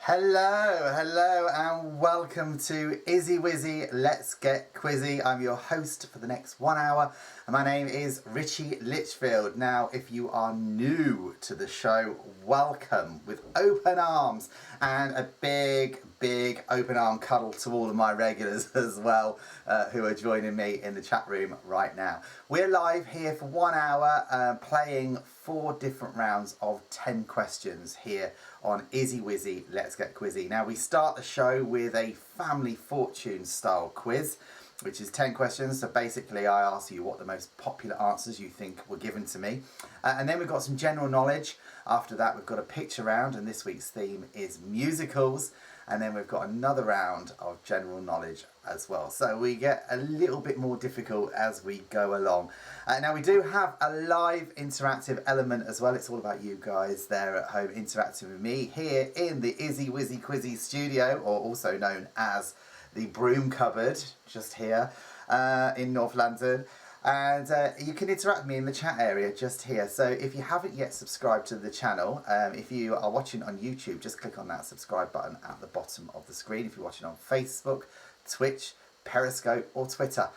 Hello and welcome to Izzy Wizzy Let's Get Quizzy. I'm your host for the next 1 hour and my name is Richie Litchfield. Now if you are new to the show, welcome with open arms and a big open arm cuddle to all of my regulars as well who are joining me in the chat room right now. We're live here for 1 hour playing 4 different rounds of 10 questions here on Izzy Wizzy Let's Get Quizzy. Now we start the show with a family fortune style quiz, which is 10 questions. So basically I ask you what the most popular answers you think were given to me. And then we've got some general knowledge. After that we've got a picture round, and this week's theme is musicals. And then we've got another round of general knowledge as well. So we get a little bit more difficult as we go along. Now we do have a live interactive element as well. It's all about you guys there at home interacting with me here in the Izzy Wizzy Quizzy studio, or also known as the Broom Cupboard, just here in North London. And you can interact with me in the chat area just here. So if you haven't yet subscribed to the channel, if you are watching on YouTube, just click on that subscribe button at the bottom of the screen. If you're watching on Facebook, Twitch, Periscope or Twitter,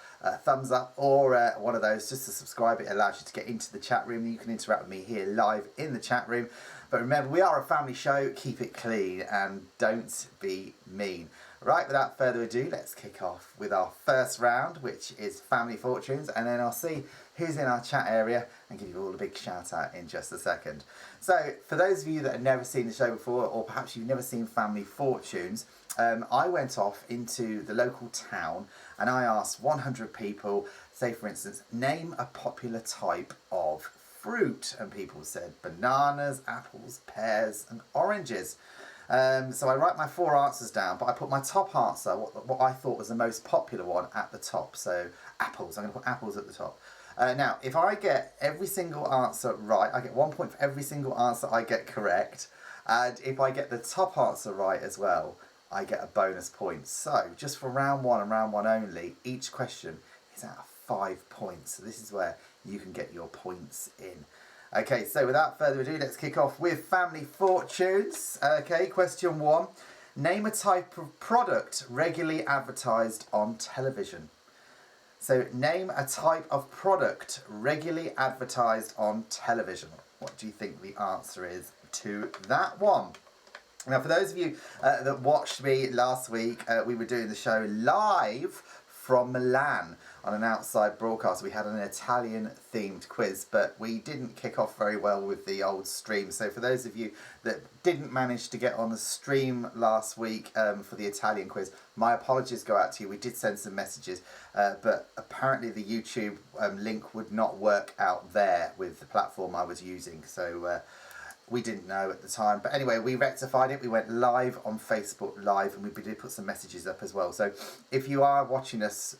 thumbs up or one of those just to subscribe. It allows you to get into the chat room. You can interact with me here live in the chat room. But remember, we are a family show. Keep it clean and don't be mean. Right, without further ado, let's kick off with our first round, which is Family Fortunes, and then I'll see who's in our chat area and give you all a big shout out in just a second. So, for those of you that have never seen the show before, or perhaps you've never seen Family Fortunes, I went off into the local town and I asked 100 people, say for instance, name a popular type of fruit, and people said bananas, apples, pears and oranges. So I write my 4 answers down, but I put my top answer, what I thought was the most popular one, at the top. So apples, I'm going to put apples at the top. Now, if I get every single answer right, I get 1 point for every single answer I get correct. And if I get the top answer right as well, I get a bonus point. So just for round 1 and round 1 only, each question is out of 5 points. So this is where you can get your points in. Okay, so without further ado, let's kick off with Family Fortunes. Okay, question 1. Name a type of product regularly advertised on television. So, name a type of product regularly advertised on television. What do you think the answer is to that one? Now, for those of you that watched me last week, we were doing the show live from Milan on an outside broadcast. We had an Italian themed quiz, but we didn't kick off very well with the old stream. So for those of you that didn't manage to get on the stream last week for the Italian quiz, my apologies go out to you. We did send some messages, but apparently the YouTube link would not work out there with the platform I was using. So we didn't know at the time, but anyway, we rectified it. We went live on Facebook Live, and we did put some messages up as well. So if you are watching us,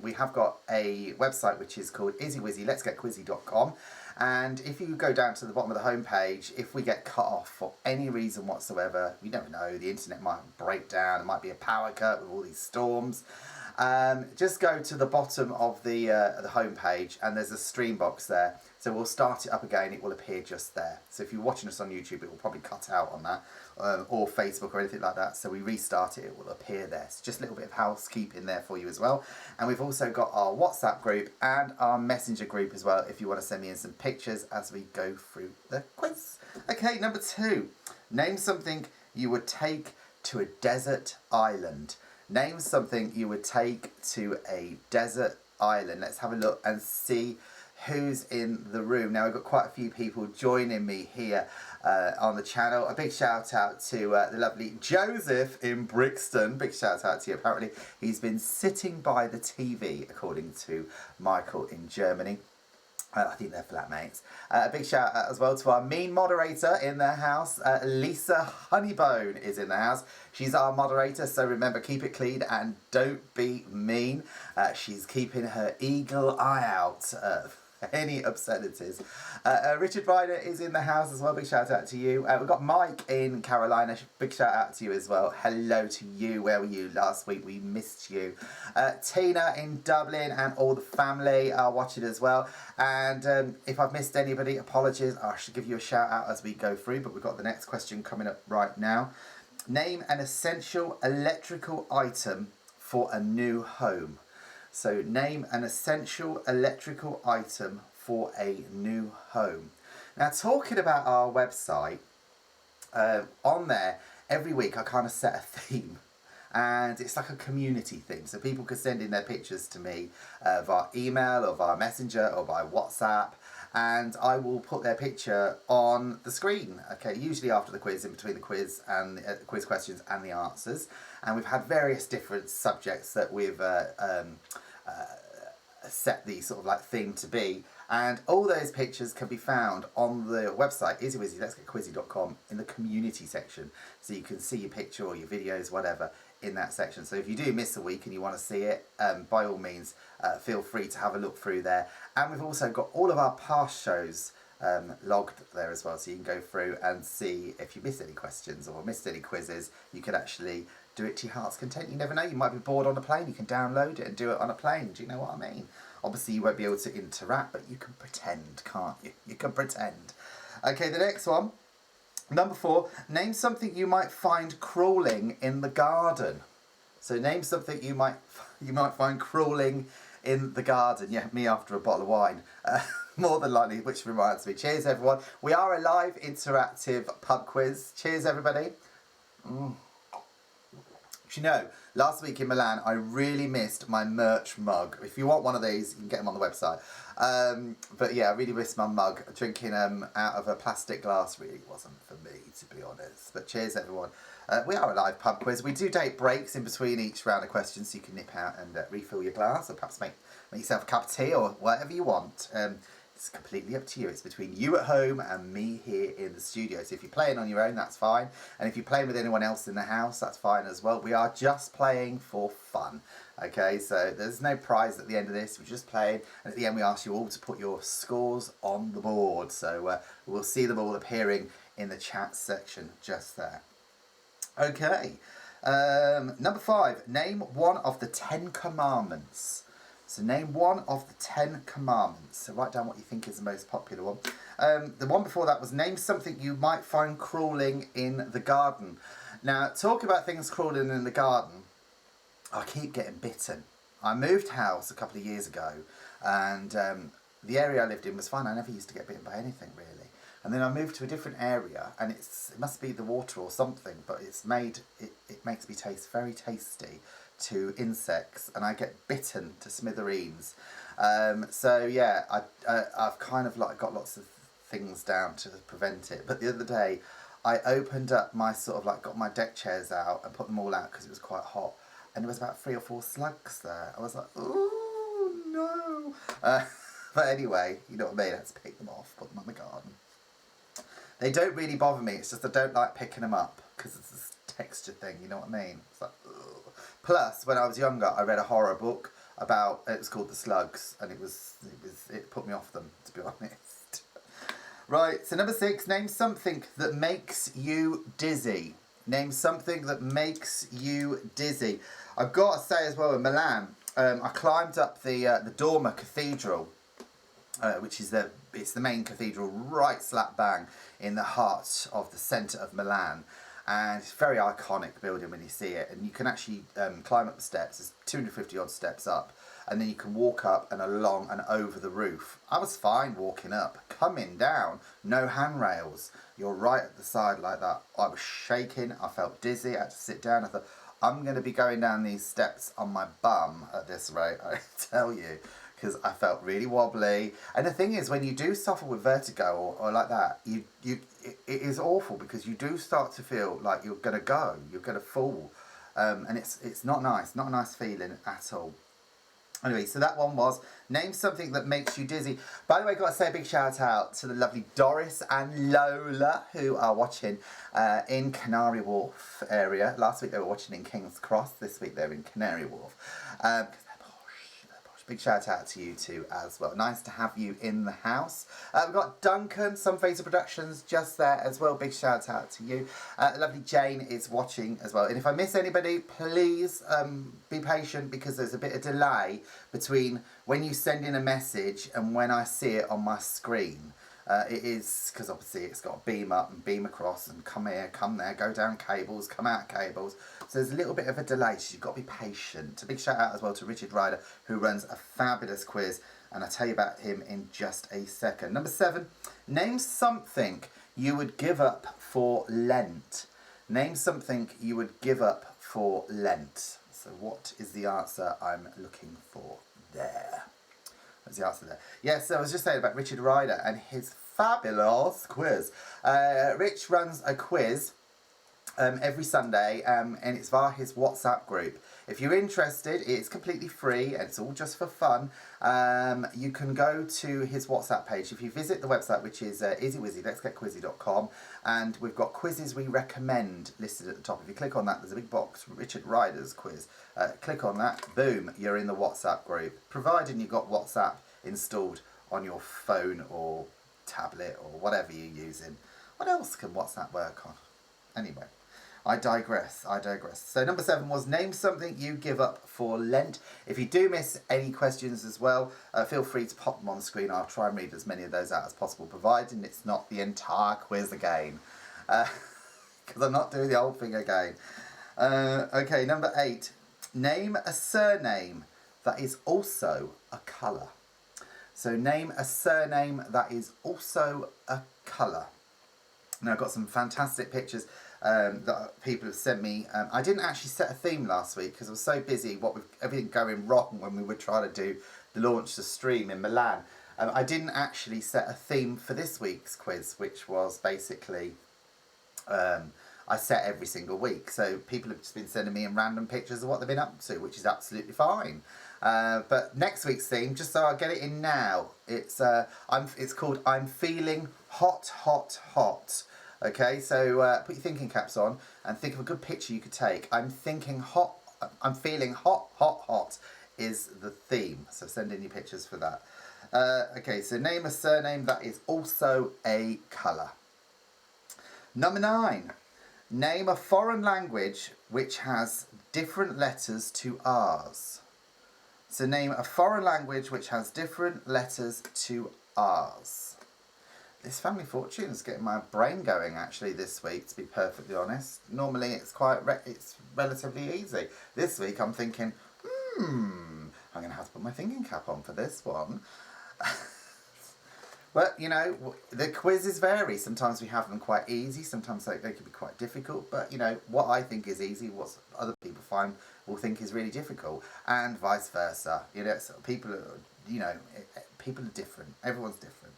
we have got a website which is called izzywizzylet'sgetquizzy.com, and if you go down to the bottom of the homepage, if we get cut off for any reason whatsoever, you never know, the internet might break down, there might be a power cut with all these storms. Just go to the bottom of the homepage and there's a stream box there. So we'll start it up again, it will appear just there. So if you're watching us on YouTube, it will probably cut out on that, or Facebook or anything like that. So we restart it, it will appear there. So just a little bit of housekeeping there for you as well. And we've also got our WhatsApp group and our Messenger group as well, if you want to send me in some pictures as we go through the quiz. Okay, number 2. Name something you would take to a desert island. Name something you would take to a desert island. Let's have a look and see who's in the room. Now, we've got quite a few people joining me here on the channel. A big shout out to the lovely Joseph in Brixton. Big shout out to you. Apparently, he's been sitting by the TV, according to Michael in Germany. I think they're flatmates. A big shout out as well to our mean moderator in the house. Lisa Honeybone is in the house. She's our moderator, so remember, keep it clean and don't be mean. She's keeping her eagle eye out any obscenities. Richard Ryder is in the house as well. Big shout out to you. We've got Mike in Carolina. Big shout out to you as well. Hello to you. Where were you last week? We missed you. Tina in Dublin and all the family are watching as well. And if I've missed anybody, apologies. I should give you a shout out as we go through, but we've got the next question coming up right now. Name an essential electrical item for a new home. So name an essential electrical item for a new home. Now, talking about our website, on there, every week I kind of set a theme. And it's like a community thing. So people could send in their pictures to me via email or via Messenger or by WhatsApp. And I will put their picture on the screen. Okay, usually after the quiz, in between the quiz and quiz questions and the answers. And we've had various different subjects that we've set the sort of like theme to be. And all those pictures can be found on the website, easywizzy.com, in the community section. So you can see your picture or your videos, whatever, in that section. So if you do miss a week and you want to see it, by all means, feel free to have a look through there. And we've also got all of our past shows logged there as well. So you can go through and see if you missed any questions or missed any quizzes. You can actually do it to your heart's content. You never know, you might be bored on a plane. You can download it and do it on a plane. Do you know what I mean? Obviously you won't be able to interact, but you can pretend, can't you? You can pretend. Okay, the next one. Number 4, name something you might find crawling in the garden. So name something you might find crawling in the garden. Yeah, me after a bottle of wine. More than likely, which reminds me. Cheers, everyone. We are a live interactive pub quiz. Cheers, everybody. You know, last week in Milan, I really missed my merch mug. If you want one of these, you can get them on the website. But yeah, I really missed my mug. Drinking out of a plastic glass really wasn't for me, to be honest. But cheers, everyone. We are a live pub quiz. We do take breaks in between each round of questions, so you can nip out and refill your glass, or perhaps make yourself a cup of tea, or whatever you want. It's completely up to you. It's between you at home and me here in the studio. So if you're playing on your own, that's fine. And if you're playing with anyone else in the house, that's fine as well. We are just playing for fun. Okay, so there's no prize at the end of this. We're just playing. And at the end, we ask you all to put your scores on the board. So we'll see them all appearing in the chat section just there. Okay, number 5. Name one of the 10 commandments. So name one of the 10 commandments. So write down what you think is the most popular one. The one before that was name something you might find crawling in the garden. Now, talk about things crawling in the garden. I keep getting bitten. I moved house a couple of years ago, and the area I lived in was fine. I never used to get bitten by anything, really. And then I moved to a different area, and it must be the water or something, but it makes me taste very tasty to insects, and I get bitten to smithereens. So yeah, I've kind of like got lots of things down to prevent it. But the other day, I opened up my got my deck chairs out and put them all out because it was quite hot, and there was about 3 or 4 slugs there. I was like, oh no. But anyway, you know what I mean. I had to pick them off, put them on the garden. They don't really bother me. It's just I don't like picking them up because it's this texture thing. You know what I mean? It's like, ugh. Plus, when I was younger, I read a horror book about, it was called The Slugs, and it put me off them, to be honest. Right, so number 6, name something that makes you dizzy. Name something that makes you dizzy. I've got to say as well, in Milan, I climbed up the Dormer Cathedral, which is it's the main cathedral right slap bang in the heart of the centre of Milan. And it's a very iconic building when you see it. And you can actually climb up the steps. There's 250 odd steps up. And then you can walk up and along and over the roof. I was fine walking up. Coming down, no handrails. You're right at the side like that. I was shaking. I felt dizzy. I had to sit down. I thought, I'm going to be going down these steps on my bum at this rate, I tell you. Because I felt really wobbly. And the thing is, when you do suffer with vertigo or like that, it is awful, because you do start to feel like you're going to go, you're going to fall. And it's not nice, not a nice feeling at all. Anyway, so that one was, name something that makes you dizzy. By the way, I've got to say a big shout out to the lovely Doris and Lola, who are watching in Canary Wharf area. Last week they were watching in King's Cross, this week they're in Canary Wharf. Big shout out to you too as well. Nice to have you in the house. We've got Duncan, Some Phaser Productions, just there as well. Big shout out to you. Lovely Jane is watching as well. And if I miss anybody, please be patient, because there's a bit of delay between when you send in a message and when I see it on my screen. It is, because obviously it's got a beam up and beam across and come here, come there, go down cables, come out cables. So there's a little bit of a delay, so you've got to be patient. A big shout out as well to Richard Ryder, who runs a fabulous quiz, and I'll tell you about him in just a second. Number 7, name something you would give up for Lent. Name something you would give up for Lent. So what is the answer I'm looking for there? What's the answer there? Yes, so I was just saying about Richard Ryder and his fabulous quiz. Rich runs a quiz every Sunday, and it's via his WhatsApp group. If you're interested, it's completely free and it's all just for fun. You can go to his WhatsApp page. If you visit the website, which is easywizzy.letsgetquizzy.com, and we've got quizzes we recommend listed at the top. If you click on that, there's a big box, Richard Ryder's quiz. Click on that, boom, you're in the WhatsApp group, providing you've got WhatsApp installed on your phone or tablet or whatever you're using. What else can WhatsApp work on? Anyway, I digress. So number 7 was name something you give up for Lent. If you do miss any questions as well, feel free to pop them on the screen. I'll try and read as many of those out as possible, providing it's not the entire quiz again. Because I'm not doing the whole thing again. Okay, number 8. Name a surname that is also a colour. So name a surname that is also a colour. Now I've got some fantastic pictures that people have sent me. I didn't actually set a theme last week because I was so busy with everything going wrong when we were trying to do the launch the stream in Milan. I didn't actually set a theme for this week's quiz, which was basically I set every single week. So people have just been sending me in random pictures of what they've been up to, which is absolutely fine. But next week's theme, just so I get it in now, it's called I'm Feeling Hot, Hot, Hot. Okay, so put your thinking caps on and think of a good picture you could take. I'm feeling hot, hot, hot is the theme. So send in your pictures for that. Okay, so name a surname that is also a colour. Number 9. Name a foreign language which has different letters to ours. So name a foreign language which has different letters to ours. This Family Fortune is getting my brain going actually this week, to be perfectly honest. Normally it's it's relatively easy. This week I'm thinking, I'm going to have to put my thinking cap on for this one. But, you know, the quizzes vary. Sometimes we have them quite easy, sometimes they can be quite difficult. But, you know, what I think is easy, what other people will think is really difficult, and vice versa. You know, so people are different. Everyone's different.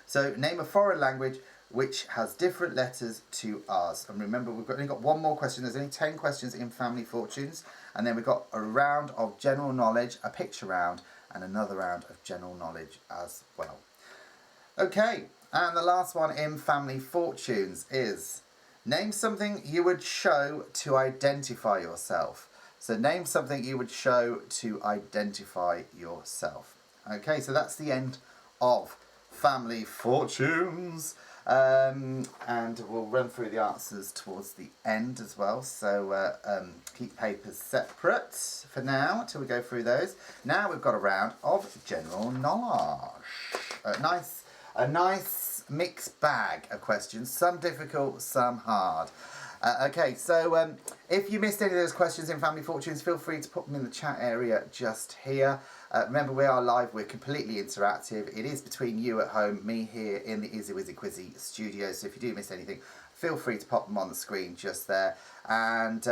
So, name a foreign language which has different letters to ours. And remember, we've only got one more question. There's only 10 questions in Family Fortunes. And then we've got a round of general knowledge, a picture round, and another round of general knowledge as well. Okay, and the last one in Family Fortunes is name something you would show to identify yourself. So name something you would show to identify yourself. Okay, so that's the end of Family Fortunes. And we'll run through the answers towards the end as well, so keep papers separate for now until we go through those. Now we've got a round of general knowledge. A nice mixed bag of questions, some difficult, some hard. Okay, so if you missed any of those questions in Family Fortunes, feel free to put them in the chat area just here. Remember, we are live, we're completely interactive. It is between you at home, me here in the Easy Wizzy Quizzy studio, so if you do miss anything, feel free to pop them on the screen just there. And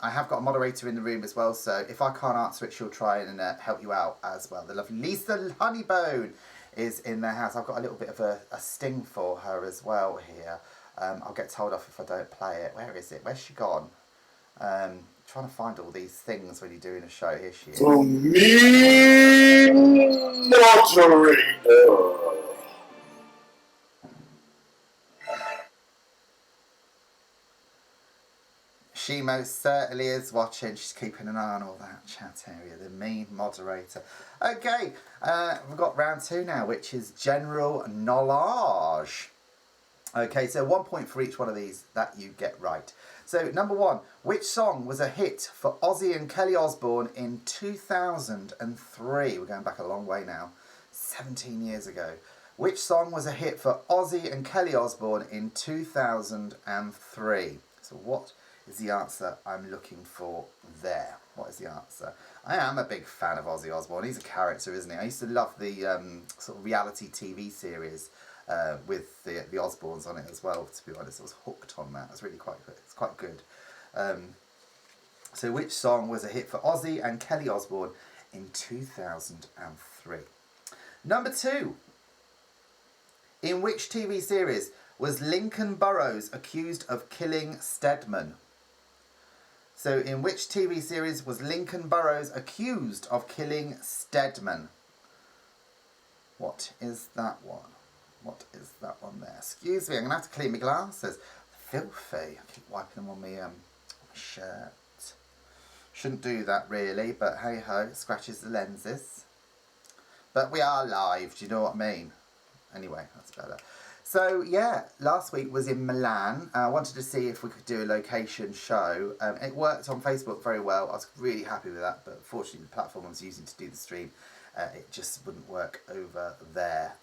I have got a moderator in the room as well, so if I can't answer it, she'll try and help you out as well. The lovely Lisa Honeybone is in the house. I've got a little bit of a sting for her as well here. I'll get told off if I don't play it. Where is it? Where's she gone? Trying to find all these things when you're doing a show. Here she is. For me, moderator. She most certainly is watching. She's keeping an eye on all that chat area. The mean moderator. Okay, we've got round 2 now, which is general knowledge. Okay, so 1 point for each one of these that you get right. So, number 1, which song was a hit for Ozzy and Kelly Osbourne in 2003? We're going back a long way now, 17 years ago. Which song was a hit for Ozzy and Kelly Osbourne in 2003? So what is the answer I'm looking for there? What is the answer? I am a big fan of Ozzy Osbourne. He's a character, isn't he? I used to love the sort of reality TV series with the Osbournes on it as well, to be honest. I was hooked on that. It's really quite good. It's quite good. So which song was a hit for Ozzy and Kelly Osbourne in 2003? Number 2. In which TV series was Lincoln Burrows accused of killing Stedman? So in which TV series was Lincoln Burrows accused of killing Stedman? What is that one? What is that one there? Excuse me, I'm going to have to clean my glasses. Filthy. I keep wiping them on my shirt. Shouldn't do that really, but hey ho, it scratches the lenses. But we are live, do you know what I mean? Anyway, that's better. So yeah, last week was in Milan. I wanted to see if we could do a location show. It worked on Facebook very well. I was really happy with that, but unfortunately the platform I was using to do the stream, it just wouldn't work over there,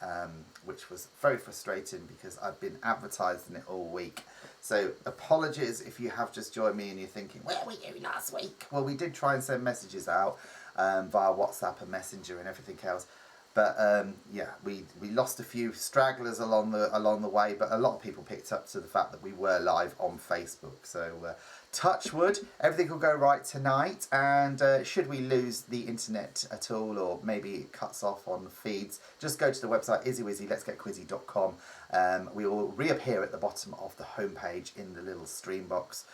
which was very frustrating because I've been advertising it all week. So apologies if you have just joined me and you're thinking, where were you last week? Well, we did try and send messages out via WhatsApp and Messenger and everything else. But yeah, we lost a few stragglers along the way, but a lot of people picked up to the fact that we were live on Facebook. So touch wood, everything will go right tonight. And should we lose the internet at all, or maybe it cuts off on feeds, just go to the website izzywizzy.letsgetquizzy.com. We will reappear at the bottom of the homepage in the little stream box,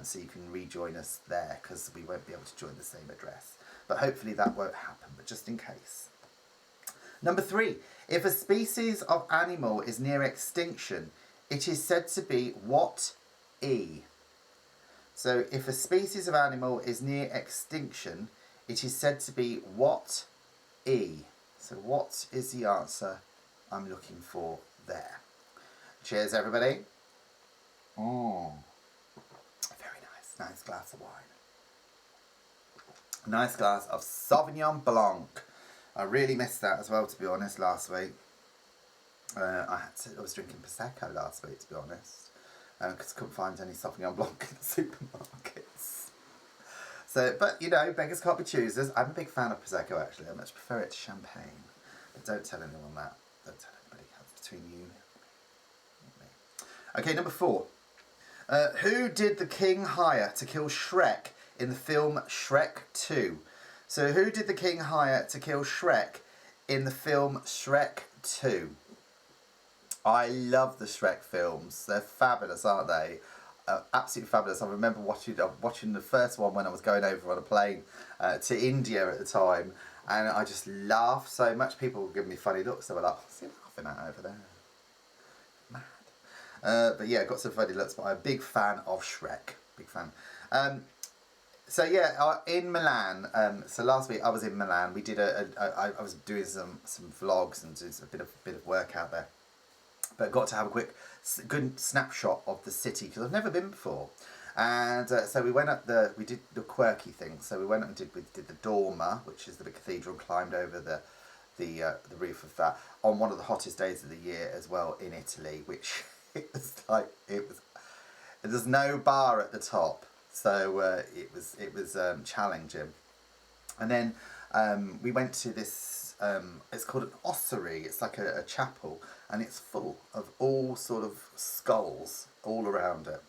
so you can rejoin us there, because we won't be able to join the same address. But hopefully that won't happen, but just in case. Number 3, if a species of animal is near extinction, it is said to be what E? So if a species of animal is near extinction, it is said to be what E? So what is the answer I'm looking for there? Cheers, everybody. Very nice. Nice glass of wine. Nice glass of Sauvignon Blanc. I really missed that as well, to be honest, last week. I was drinking Prosecco last week, to be honest, because I couldn't find any Sauvignon Blanc in the supermarkets. So, but, you know, beggars can't be choosers. I'm a big fan of Prosecco, actually. I much prefer it to champagne. But don't tell anyone that. Don't tell anybody. That's between you and me. Okay, number 4. Who did the king hire to kill Shrek in the film Shrek 2? So who did the king hire to kill Shrek in the film Shrek 2? I love the Shrek films. They're fabulous, aren't they? Absolutely fabulous. I remember watching the first one when I was going over on a plane to India at the time, and I just laughed so much. People were giving me funny looks. They were like, what's he laughing at over there? Mad. But yeah, got some funny looks, but I'm a big fan of Shrek. Big fan. So yeah, in Milan. So last week I was in Milan. We did I was doing some vlogs and doing a bit of work out there, but got to have a good snapshot of the city because I've never been before. And so we went up we did the quirky thing. So we went up and did the Dormer, which is the big cathedral, climbed over the roof of that on one of the hottest days of the year as well in Italy, which there's no bar at the top. So it was challenging, and then we went to this. It's called an ossuary. It's like a chapel, and it's full of all sort of skulls all around it,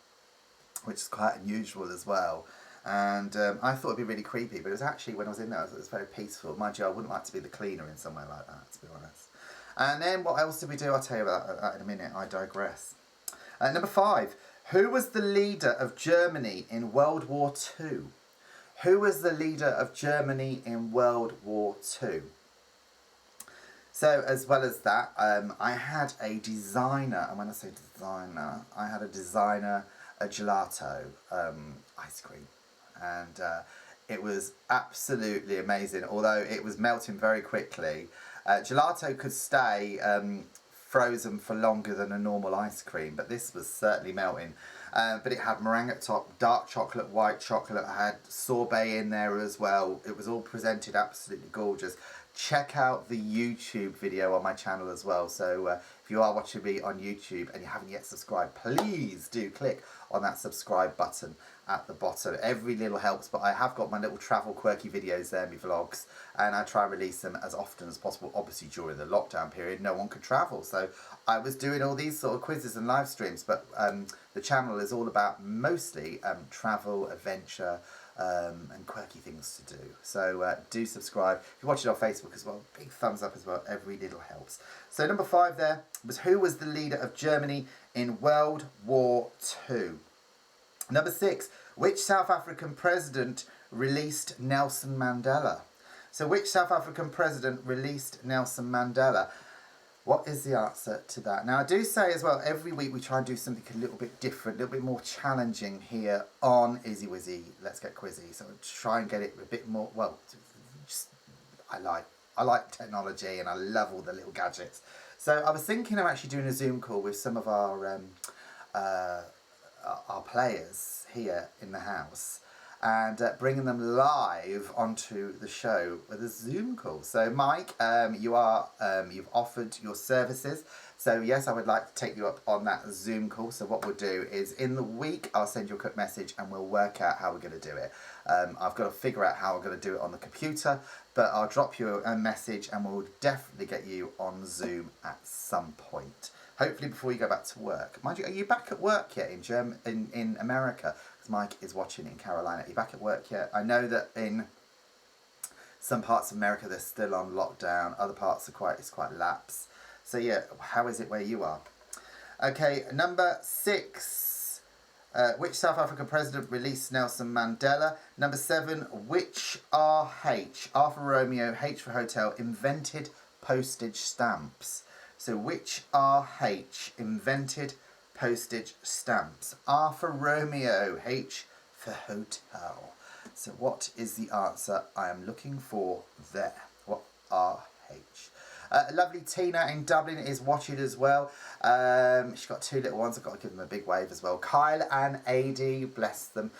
which is quite unusual as well. And I thought it'd be really creepy, but it was actually, when I was in there, it was very peaceful. Mind you, I wouldn't like to be the cleaner in somewhere like that, to be honest. And then what else did we do? I'll tell you about that in a minute. I digress. Number 5. Who was the leader of Germany in World War II? Who was the leader of Germany in World War II? So, as well as that, I had a designer, and when I say designer, I had a gelato ice cream. And it was absolutely amazing, although it was melting very quickly. Gelato could stay frozen for longer than a normal ice cream, but this was certainly melting. But it had meringue at top, dark chocolate, white chocolate. I had sorbet in there as well. It was all presented absolutely gorgeous. check out the YouTube video on my channel as well. So if you are watching me on YouTube and you haven't yet subscribed, please do click on that subscribe button at the bottom. Every little helps, but I have got my little travel quirky videos there, my vlogs, and I try and release them as often as possible. Obviously during the lockdown period no one could travel, so I was doing all these sort of quizzes and live streams, but the channel is all about mostly travel, adventure, and quirky things to do. So do subscribe. If you watch it on Facebook as well, big thumbs up as well. Every little helps. So number 5 there was, who was the leader of Germany in World War II? Number 6, which South African president released Nelson Mandela? So which South African president released Nelson Mandela? What is the answer to that? Now, I do say as well, every week we try and do something a little bit different, a little bit more challenging here on Izzy Wizzy, Let's Get Quizzy. So try and get it a bit more, well, just, I like technology and I love all the little gadgets. So I was thinking of actually doing a Zoom call with some of our players here in the house, and bringing them live onto the show with a Zoom call. So Mike, you've offered your services. So yes, I would like to take you up on that Zoom call. So what we'll do is in the week, I'll send you a quick message and we'll work out how we're going to do it. I've got to figure out how we're going to do it on the computer, but I'll drop you a message and we'll definitely get you on Zoom at some point. Hopefully before you go back to work. Mind you, are you back at work yet in America? Because Mike is watching in Carolina. Are you back at work yet? I know that in some parts of America they're still on lockdown. Other parts are it's quite lax. So yeah, how is it where you are? Okay, number 6. Which South African president released Nelson Mandela? Number 7. Which RH, R for Romeo, H for Hotel, invented postage stamps? So which RH invented postage stamps? R for Romeo, H for Hotel. So what is the answer I am looking for there? What RH? Lovely Tina in Dublin is watching as well. She's got 2 little ones. I've got to give them a big wave as well. Kyle and AD, bless them,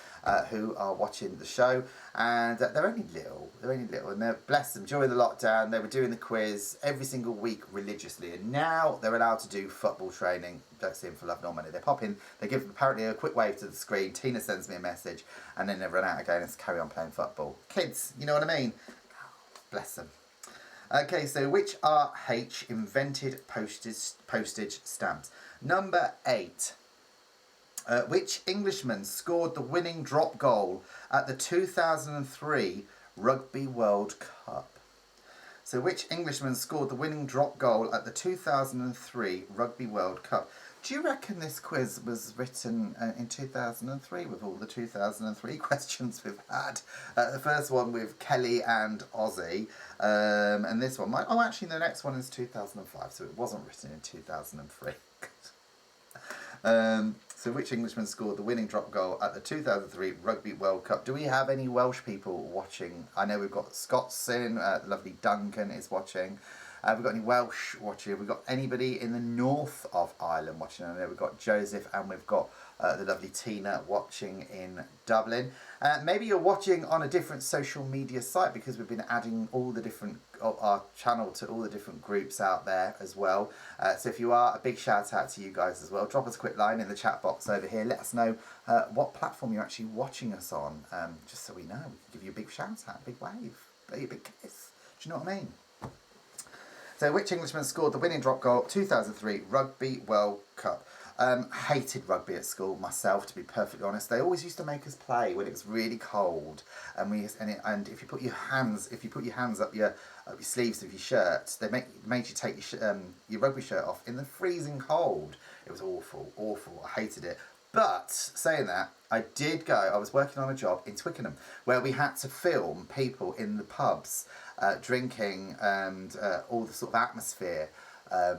who are watching the show. And they're only little. And they're, bless them, during the lockdown, they were doing the quiz every single week religiously. And now they're allowed to do football training. Don't see them for love nor money. They pop in, they give apparently a quick wave to the screen. Tina sends me a message. And then they run out again and carry on playing football. Kids, you know what I mean? Bless them. Okay, so which RH invented postage stamps? Number 8. Which Englishman scored the winning drop goal at the 2003 Rugby World Cup? So which Englishman scored the winning drop goal at the 2003 Rugby World Cup? Do you reckon this quiz was written in 2003 with all the 2003 questions we've had? The first one with Kelly and Ozzy, and this one might... Oh, actually, the next one is 2005, so it wasn't written in 2003. So which Englishman scored the winning drop goal at the 2003 Rugby World Cup? Do we have any Welsh people watching? I know we've got Scots in, lovely Duncan is watching. We've got any Welsh watching? We've got anybody in the north of Ireland watching? I know we've got Joseph and we've got the lovely Tina watching in Dublin. Maybe you're watching on a different social media site, because we've been adding all the different our channel to all the different groups out there as well. So if you are, a big shout out to you guys as well. Drop us a quick line in the chat box over here. Let us know what platform you're actually watching us on, just so we know. We can give you a big shout out, a big wave, a big kiss. Do you know what I mean? So which Englishman scored the winning drop goal 2003 Rugby World Cup? Hated rugby at school myself, to be perfectly honest. They always used to make us play when it was really cold, and if you put your hands up your sleeves of your shirt, they made you take your rugby shirt off in the freezing cold. It was awful. I hated it. But saying that, I was working on a job in Twickenham where we had to film people in the pubs drinking, and all the sort of atmosphere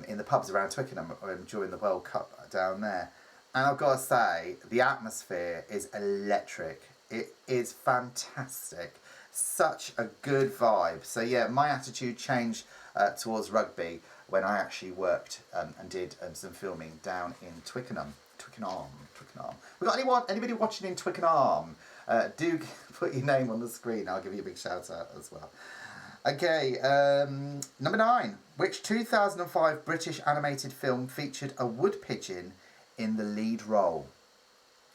in the pubs around Twickenham during the World Cup down there. And I've got to say, the atmosphere is electric. It is fantastic. Such a good vibe. So yeah, my attitude changed towards rugby when I actually worked and did some filming down in Twickenham. Twickenham. We got anybody watching in Twickenham? Do put your name on the screen. I'll give you a big shout out as well. Okay, number 9. Which 2005 British animated film featured a wood pigeon in the lead role?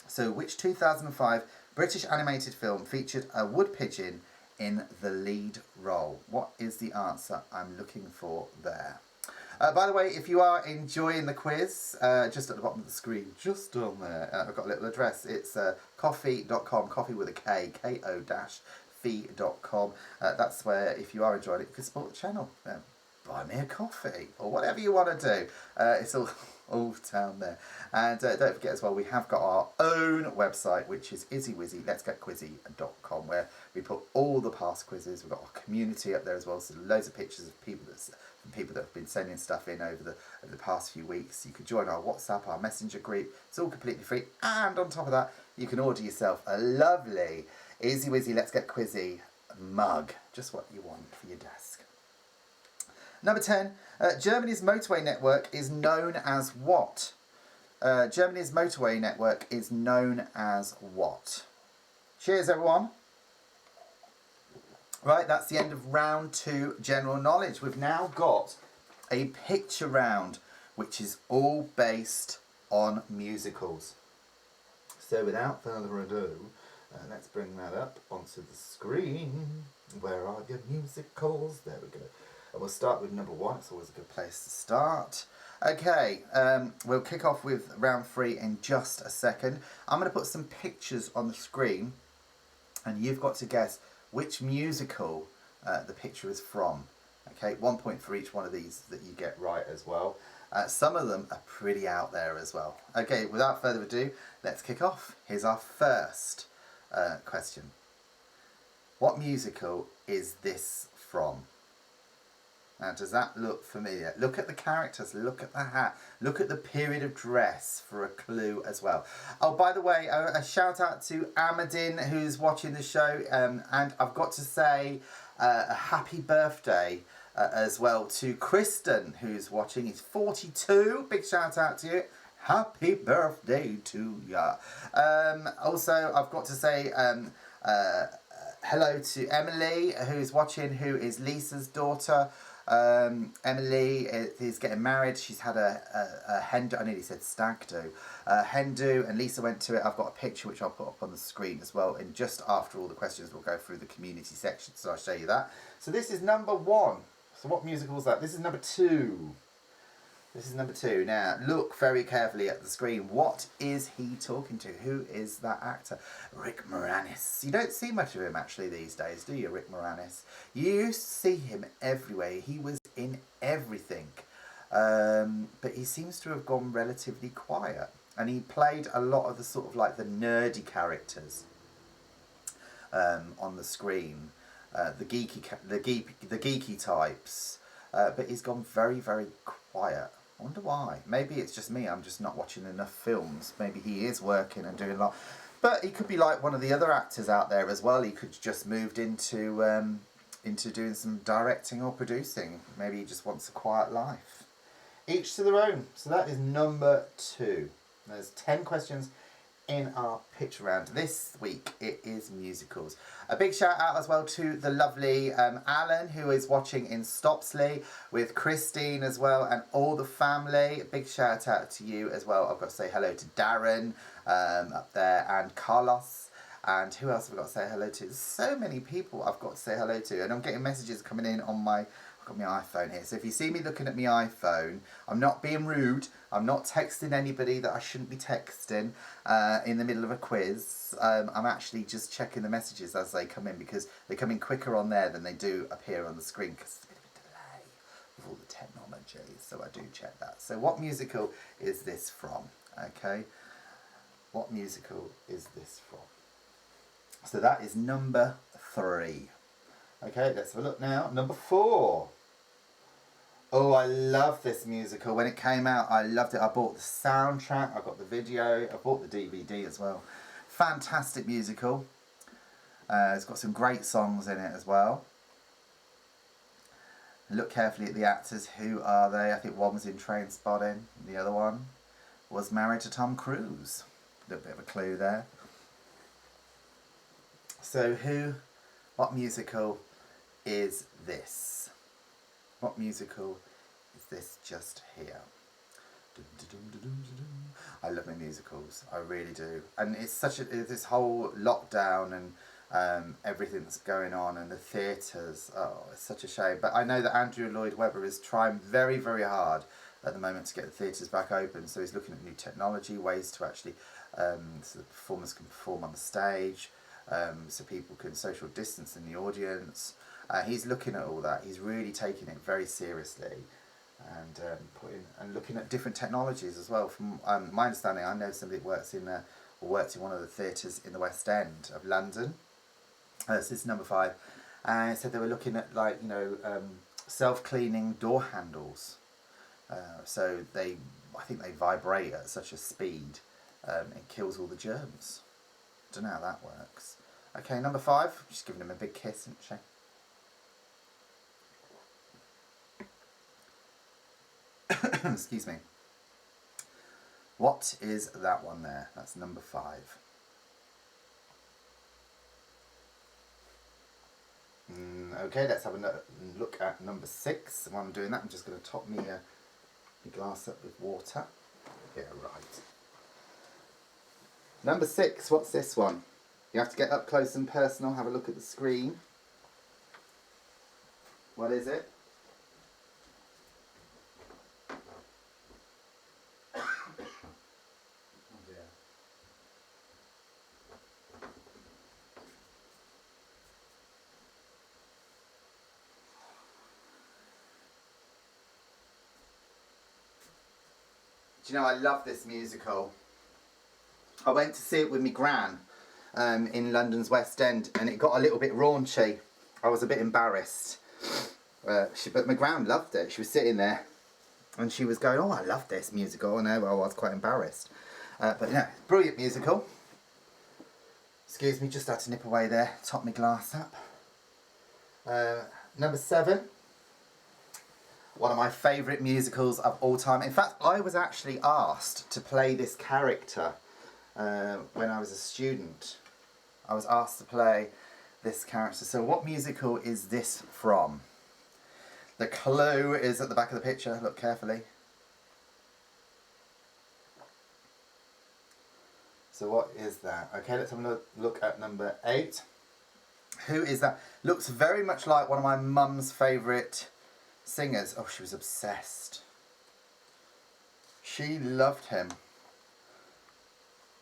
So, which 2005 British animated film featured a wood pigeon in the lead role? What is the answer I'm looking for there? By the way, if you are enjoying the quiz, just at the bottom of the screen, just on there, I've got a little address. It's coffee.com, coffee with a K, ko-fee.com. That's where, if you are enjoying it, you can support the channel. Buy me a coffee, or whatever you want to do. It's all down there. And don't forget as well, we have got our own website, which is izzywizzy.letsgetquizzy.com, where we put all the past quizzes. We've got our community up there as well, so loads of pictures of people that have been sending stuff in over the past few weeks. You can join our WhatsApp, our messenger group. It's all completely free. And on top of that, you can order yourself a lovely Izzy Wizzy Let's Get Quizzy mug. Just what you want for your desk. Number 10. Germany's motorway network is known as what? Germany's motorway network is known as what? Cheers, everyone. Right, that's the end of round 2 general knowledge. We've now got a picture round, which is all based on musicals. So without further ado, let's bring that up onto the screen. Where are your musicals? There we go. And we'll start with number 1. It's always a good place to start. Okay, we'll kick off with round 3 in just a second. I'm going to put some pictures on the screen, and you've got to guess which musical the picture is from. Okay, 1 point for each one of these that you get right as well. Some of them are pretty out there as well. Okay, without further ado, let's kick off. Here's our first question. What musical is this from? Now, does that look familiar? Look at the characters, look at the hat, look at the period of dress for a clue as well. Oh, by the way, a shout out to Amadin, who's watching the show, and I've got to say a happy birthday as well to Kristen, who's watching. He's 42. Big shout out to you. Happy birthday to ya. Also, I've got to say hello to Emily, who's watching, who is Lisa's daughter. Emily is getting married. She's had a hen do. I nearly said stag do. Hen do, and Lisa went to it. I've got a picture which I'll put up on the screen as well. And just after all the questions, we'll go through the community section, so I'll show you that. So this is number 1. So what musical is that? This is number 2. This is number 2. Now, look very carefully at the screen. What is he talking to? Who is that actor? Rick Moranis. You don't see much of him, actually, these days, do you, Rick Moranis? You used to see him everywhere. He was in everything. But he seems to have gone relatively quiet. And he played a lot of the sort of like the nerdy characters on the screen. The geeky types. But he's gone very, very quiet. I wonder why. Maybe it's just me. I'm just not watching enough films. Maybe he is working and doing a lot. But he could be like one of the other actors out there as well. He could just moved into doing some directing or producing. Maybe he just wants a quiet life. Each to their own. So that is number 2. There's 10 questions in our picture round. This week it is musicals. A big shout out as well to the lovely Alan, who is watching in Stopsley, with Christine as well and all the family. A big shout out to you as well. I've got to say hello to Darren up there, and Carlos, and who else have I got to say hello to? There's so many people I've got to say hello to, and I'm getting messages coming in on my I've got my iPhone here. So if you see me looking at my iPhone, I'm not being rude. I'm not texting anybody that I shouldn't be texting in the middle of a quiz. I'm actually just checking the messages as they come in, because they come in quicker on there than they do appear on the screen, because there's a bit of a delay with all the technology. So I do check that. So what musical is this from? Okay. What musical is this from? So that is number 3. Okay, let's have a look now. Number 4. Oh, I love this musical. When it came out, I loved it. I bought the soundtrack, I got the video, I bought the DVD as well. Fantastic musical. It's got some great songs in it as well. Look carefully at the actors. Who are they? I think one was in Trainspotting. The other one was married to Tom Cruise. A little bit of a clue there. So what musical is this? What musical is this just here? I love my musicals, I really do. And it's this whole lockdown and everything that's going on and the theatres, it's such a shame. But I know that Andrew Lloyd Webber is trying very, very hard at the moment to get the theatres back open. So he's looking at new technology, ways to actually, so the performers can perform on the stage, so people can social distance in the audience. He's looking at all that. He's really taking it very seriously. And looking at different technologies as well. From my understanding, I know somebody that worked in one of the theatres in the West End of London. This is number 5, and said they were looking at self-cleaning door handles. So I think they vibrate at such a speed, it kills all the germs. Don't know how that works. Okay, number 5. Just giving him a big kiss, isn't she? Excuse me. What is that one there? That's number 5. Okay, let's have a look at number 6. While I'm doing that, I'm just going to top my glass up with water. Yeah, right. Number 6, what's this one? You have to get up close and personal, have a look at the screen. What is it? Do you know, I love this musical. I went to see it with my gran in London's West End, and it got a little bit raunchy. I was a bit embarrassed. But my gran loved it. She was sitting there and she was going, "Oh, I love this musical." And I was quite embarrassed. But yeah, brilliant musical. Excuse me, just had to nip away there, top my glass up. Number 7. One of my favourite musicals of all time. In fact, I was actually asked to play this character when I was a student. I was asked to play this character. So what musical is this from? The clue is at the back of the picture. Look carefully. So what is that? Okay, let's have a look at number 8. Who is that? Looks very much like one of my mum's favourite singers. Oh, she was obsessed. She loved him.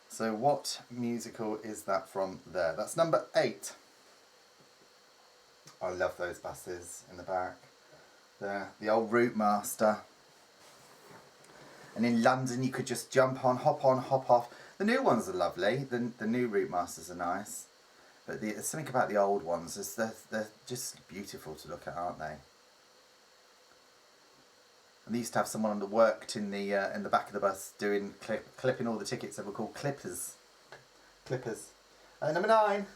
So what musical is that from there? That's number 8. I love those buses in the back. The old Route Master. And in London you could just jump on, hop off. The new ones are lovely. The new Route Masters are nice. But there's something about the old ones. They're just beautiful to look at, aren't they? And they used to have someone that worked in the back of the bus doing clipping all the tickets. They were called clippers. Number 9.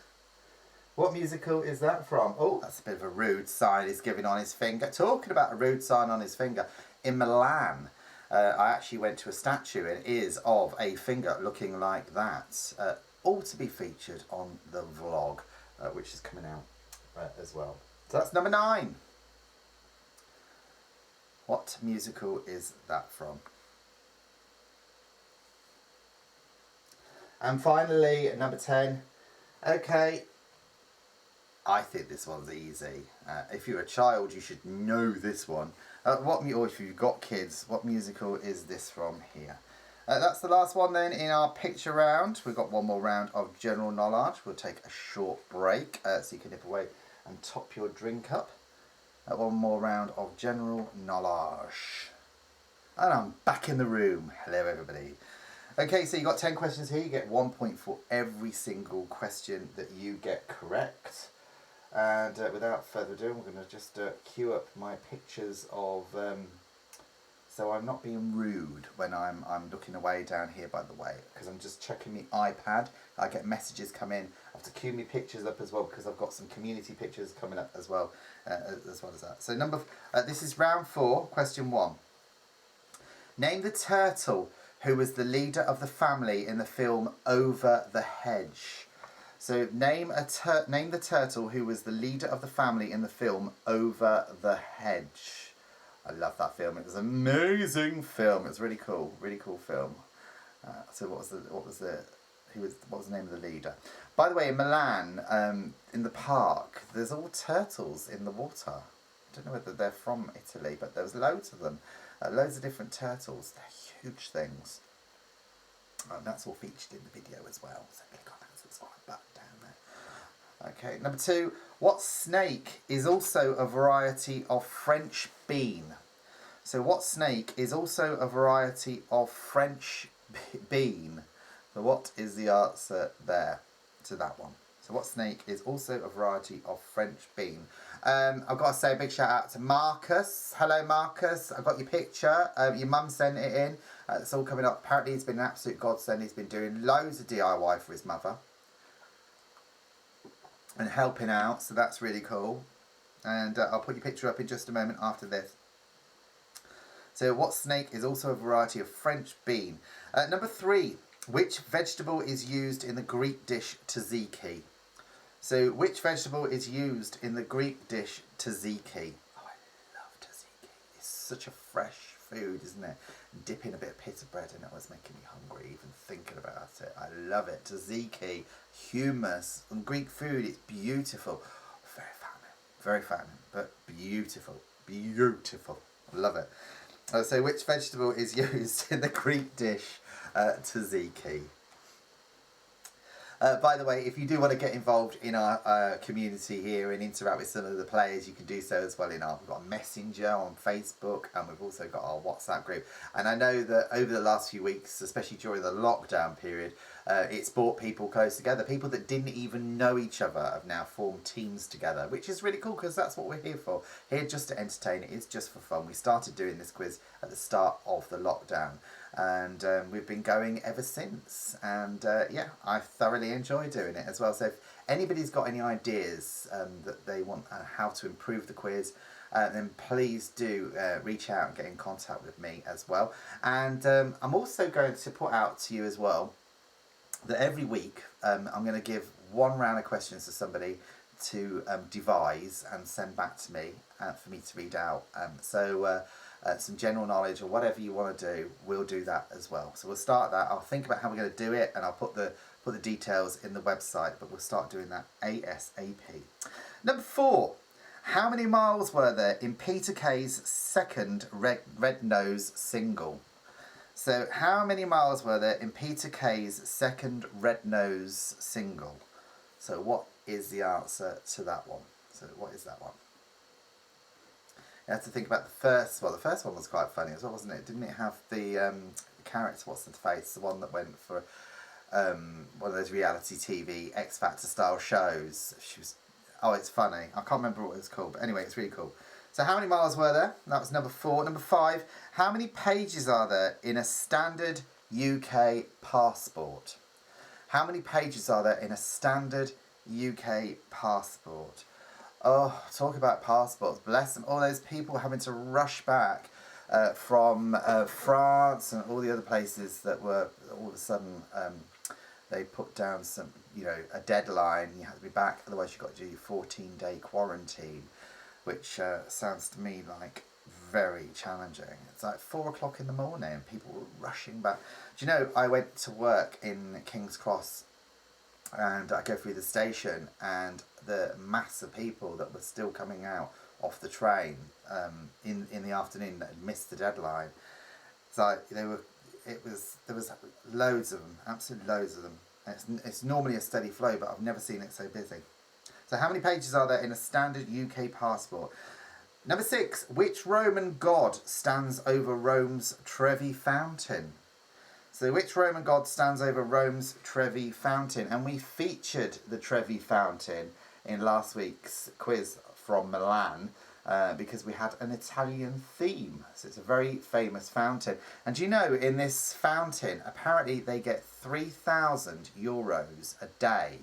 What musical is that from? Oh, that's a bit of a rude sign he's giving on his finger. Talking about a rude sign on his finger. In Milan, I actually went to a statue and it is of a finger looking like that. All to be featured on the vlog, which is coming out as well. So that's number 9. What musical is that from? And finally, number 10. Okay, I think this one's easy. If you're a child, you should know this one. Or if you've got kids, what musical is this from here? That's the last one then in our picture round. We've got one more round of general knowledge. We'll take a short break so you can nip away and top your drink up. One more round of general knowledge. And I'm back in the room. Hello everybody. Okay, so you got 10 questions here. You get 1 point for every single question that you get correct. And without further ado, we're going to just queue up my pictures of... so I'm not being rude when I'm looking away down here, by the way, because I'm just checking my iPad. I get messages come in. I have to queue my pictures up as well because I've got some community pictures coming up as well as that. So this is round 4, question 1. Name the turtle who was the leader of the family in the film Over the Hedge. So name the turtle who was the leader of the family in the film Over the Hedge. I love that film. It was an amazing film. It was really cool film. So what was the name of the leader? By the way, in Milan, in the park, there's all turtles in the water. I don't know whether they're from Italy, but there was loads of them. Loads of different turtles. They're huge things. And that's all featured in the video as well. So click on that subscribe button down there. Okay, number 2. What snake is also a variety of French bean? So what snake is also a variety of French bean? So what is the answer there to that one? So what snake is also a variety of French bean? I've got to say a big shout out to Marcus. Hello Marcus, I got your picture. Your mum sent it in. It's all coming up. Apparently he's been an absolute godsend. He's been doing loads of DIY for his mother. And helping out, so that's really cool. And I'll put your picture up in just a moment after this. So what snake is also a variety of French bean? Number 3. Which vegetable is used in the Greek dish tzatziki? So which vegetable is used in the Greek dish tzatziki? Oh, I love tzatziki. It's such a fresh food, isn't it? Dipping a bit of pita bread in it was making me hungry even thinking about it. I love it. Tzatziki, hummus, and Greek food, it's beautiful. Very fattening, but beautiful. Beautiful. I love it. So which vegetable is used in the Greek dish tzatziki? By the way, if you do want to get involved in our community here and interact with some of the players, you can do so as well. We've got a messenger on Facebook, and we've also got our WhatsApp group. And I know that over the last few weeks, especially during the lockdown period, it's brought people close together. People that didn't even know each other have now formed teams together, which is really cool because that's what we're here for. Here just to entertain. It is just for fun. We started doing this quiz at the start of the lockdown, and we've been going ever since. And yeah, I thoroughly enjoy doing it as well. So if anybody's got any ideas that they want how to improve the quiz, then please do reach out and get in contact with me as well. And I'm also going to put out to you as well that every week I'm going to give one round of questions to somebody to devise and send back to me for me to read out. So some general knowledge or whatever you want to do, we'll do that as well. So we'll start that. I'll think about how we're going to do it, and I'll put the details in the website, but we'll start doing that ASAP. Number 4. How many miles were there in Peter Kay's second Red Nose single? So how many miles were there in Peter Kay's second Red Nose single? So what is the answer to that one? So what is that one? You have to think about the first one. The first one was quite funny as well, wasn't it? Didn't it have the character, what's his face, the one that went for one of those reality TV X Factor style shows? She was, oh, it's funny. I can't remember what it was called, but anyway, it's really cool. So how many miles were there? That was number 4. Number 5, how many pages are there in a standard UK passport? How many pages are there in a standard UK passport? Oh, talk about passports. Bless them. All those people having to rush back from France and all the other places that were all of a sudden they put down some, a deadline. You had to be back, otherwise you've got to do your 14-day quarantine, which sounds to me like very challenging. It's like 4 o'clock in the morning and people were rushing back. Do you know, I went to work in King's Cross, and I go through the station, and the mass of people that were still coming out off the train in the afternoon that had missed the deadline. It's like there was loads of them, absolute loads of them. It's normally a steady flow, but I've never seen it so busy. So how many pages are there in a standard UK passport? Number 6, which Roman god stands over Rome's Trevi fountain? So which Roman god stands over Rome's Trevi fountain? And we featured the Trevi fountain in last week's quiz from Milan because we had an Italian theme. So it's a very famous fountain. And you know, in this fountain, apparently they get €3,000 a day.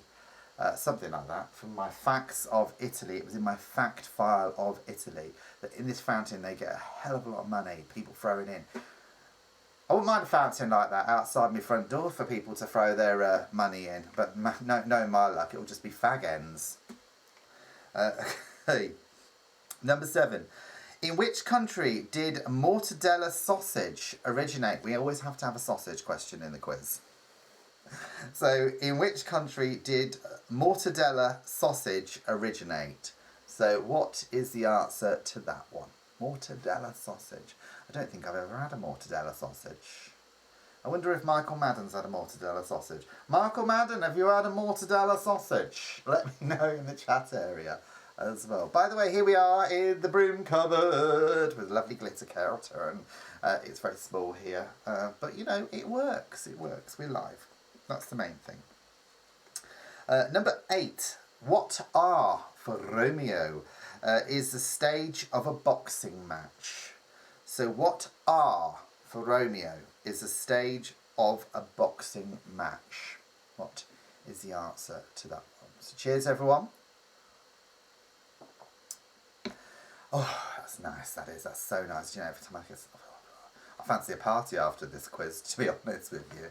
Something like that, from my facts of Italy. It was in my fact file of Italy that in this fountain they get a hell of a lot of money, people throwing in. I wouldn't mind a fountain like that outside my front door for people to throw their money in, but no, my luck, it'll just be fag ends. Hey. Number 7. In which country did Mortadella sausage originate? We always have to have a sausage question in the quiz. So, in which country did Mortadella sausage originate? So, what is the answer to that one? Mortadella sausage. I don't think I've ever had a Mortadella sausage. I wonder if Michael Madden's had a Mortadella sausage. Michael Madden, have you had a Mortadella sausage? Let me know in the chat area as well. By the way, here we are in the broom cupboard with lovely glitter counter, and it's very small here, but you know, it works. We're live. That's the main thing. Number 8. What R for Romeo is the stage of a boxing match? So what R for Romeo is the stage of a boxing match? What is the answer to that one? So cheers, everyone. Oh, that's nice, that is. That's so nice. You know, every time I fancy a party after this quiz, to be honest with you.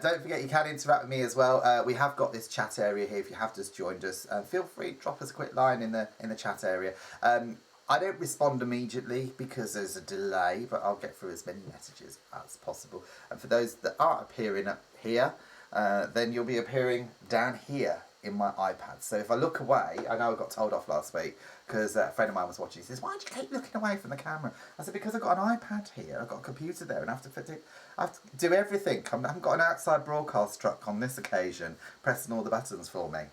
Don't forget, you can interact with me as well. We have got this chat area here if you have just joined us. Feel free to drop us a quick line in the chat area. I don't respond immediately because there's a delay, but I'll get through as many messages as possible. And for those that aren't appearing up here, then you'll be appearing down here in my iPad. So if I look away, I know I got told off last week because a friend of mine was watching. He says, "Why do you keep looking away from the camera?" I said, "Because I've got an iPad here, I've got a computer there, and I have to do everything. I haven't got an outside broadcast truck on this occasion, pressing all the buttons for me."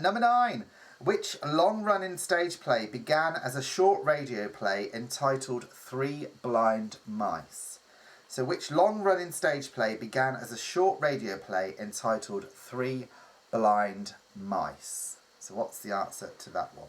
Number 9. Which long-running stage play began as a short radio play entitled Three Blind Mice? So which long-running stage play began as a short radio play entitled Three Blind Mice? So what's the answer to that one?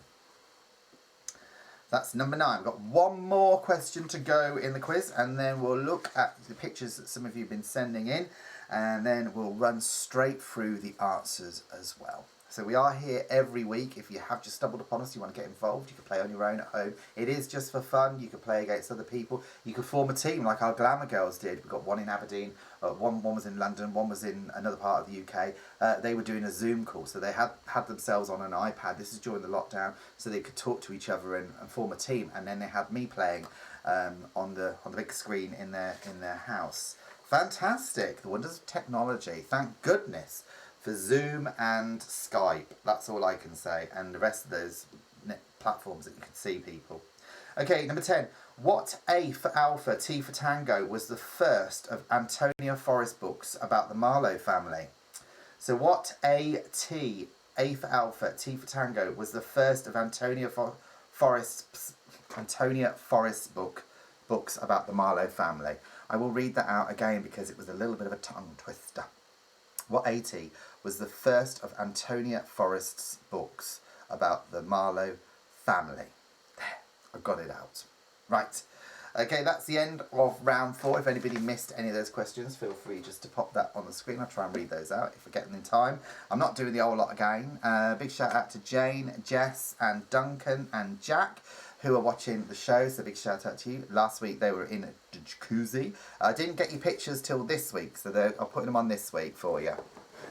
That's number 9. We've got one more question to go in the quiz, and then we'll look at the pictures that some of you have been sending in, and then we'll run straight through the answers as well. So we are here every week. If you have just stumbled upon us, you want to get involved, you can play on your own at home. It is just for fun. You can play against other people. You can form a team like our Glamour Girls did. We've got one in Aberdeen, one was in London, one was in another part of the UK. They were doing a Zoom call, so they had themselves on an iPad. This is during the lockdown, so they could talk to each other and form a team. And then they had me playing on the big screen in their house. Fantastic! The wonders of technology. Thank goodness for Zoom and Skype. That's all I can say. And the rest of those platforms that you can see people. Okay, number 10. What A for Alpha, T for Tango was the first of Antonia Forrest books about the Marlowe family? So what A for Alpha, T for Tango was the first of Antonia Forrest's books about the Marlowe family? I will read that out again because it was a little bit of a tongue twister. What AT was the first of Antonia Forrest's books about the Marlowe family? There, I've got it out. Right. Okay, that's the end of round 4. If anybody missed any of those questions, feel free just to pop that on the screen. I'll try and read those out if I get them in time. I'm not doing the whole lot again. Big shout out to Jane, Jess and Duncan and Jack, who are watching the show, so big shout out to you. Last week they were in the jacuzzi. I didn't get your pictures till this week, so I'm putting them on this week for you.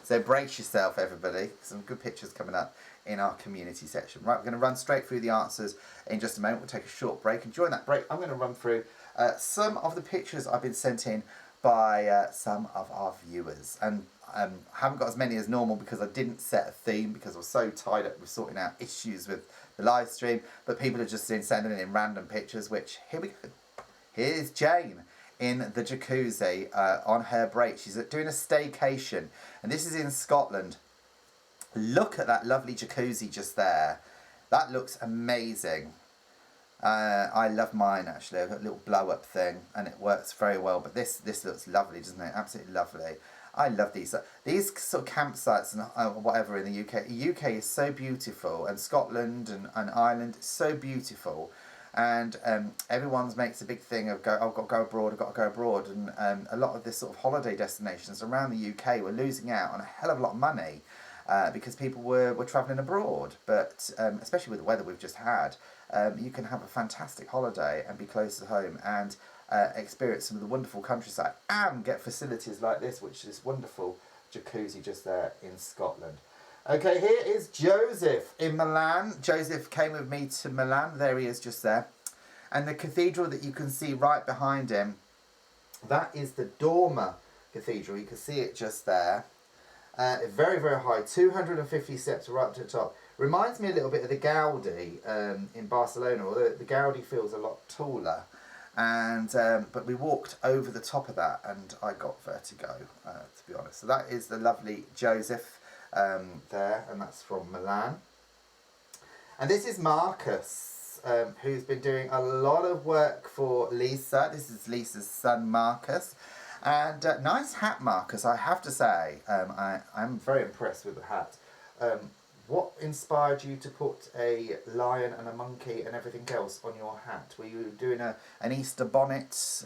So brace yourself, everybody. Some good pictures coming up in our community section. Right, we're going to run straight through the answers in just a moment. We'll take a short break, and during that break I'm going to run through some of the pictures I've been sent in by some of our viewers. And I haven't got as many as normal because I didn't set a theme because I was so tied up with sorting out issues with the live stream, but people have just been sending in random pictures, which, here we go. Here's Jane in the jacuzzi on her break. She's doing a staycation, and this is in Scotland. Look at that lovely jacuzzi just there. That looks amazing. I love mine, actually. I've got a little blow-up thing, and it works very well, but this looks lovely, doesn't it? Absolutely lovely. I love these sort of campsites and whatever in the UK. The UK is so beautiful, and Scotland and Ireland is so beautiful, and everyone makes a big thing of I've got to go abroad, and a lot of this sort of holiday destinations around the UK were losing out on a hell of a lot of money, because people were travelling abroad. But especially with the weather we've just had, you can have a fantastic holiday and be close to home and experience some of the wonderful countryside and get facilities like this, which is wonderful jacuzzi just there in Scotland. Okay, here is Joseph in Milan. Joseph came with me to Milan. There he is just there. And the cathedral that you can see right behind him, that is the Dormer Cathedral. You can see it just there. Very, very high, 250 steps right up to the top. Reminds me a little bit of the Gaudi in Barcelona, although the Gaudi feels a lot taller. And but we walked over the top of that and I got vertigo, to be honest. So that is the lovely Joseph there, and that's from Milan. And this is Marcus, who's been doing a lot of work for Lisa. This is Lisa's son, Marcus. And nice hat, Marcus, I have to say. I'm very impressed with the hat. What inspired you to put a lion and a monkey and everything else on your hat? Were you doing an Easter bonnet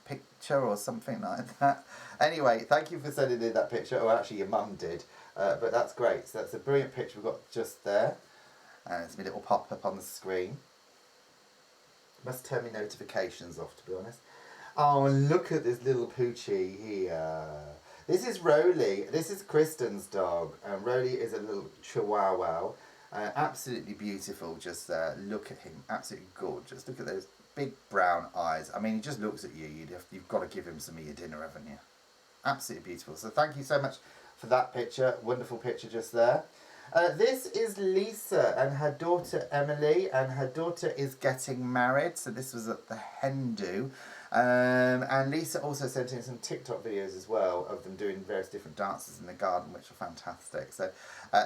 picture or something like that? Anyway, thank you for sending in that picture. Oh, actually, your mum did. But that's great. So that's a brilliant picture we've got just there. And it's my little pop-up on the screen. Must turn my notifications off, to be honest. Oh, and look at this little poochie here. This is Roly. This is Kristen's dog. Roly is a little chihuahua. Absolutely beautiful just there. Look at him. Absolutely gorgeous. Look at those big brown eyes. I mean, he just looks at you. You've got to give him some of your dinner, haven't you? Absolutely beautiful. So thank you so much for that picture. Wonderful picture just there. This is Lisa and her daughter Emily, and her daughter is getting married. So this was at the hen do. And Lisa also sent in some TikTok videos as well of them doing various different dances in the garden, which are fantastic. So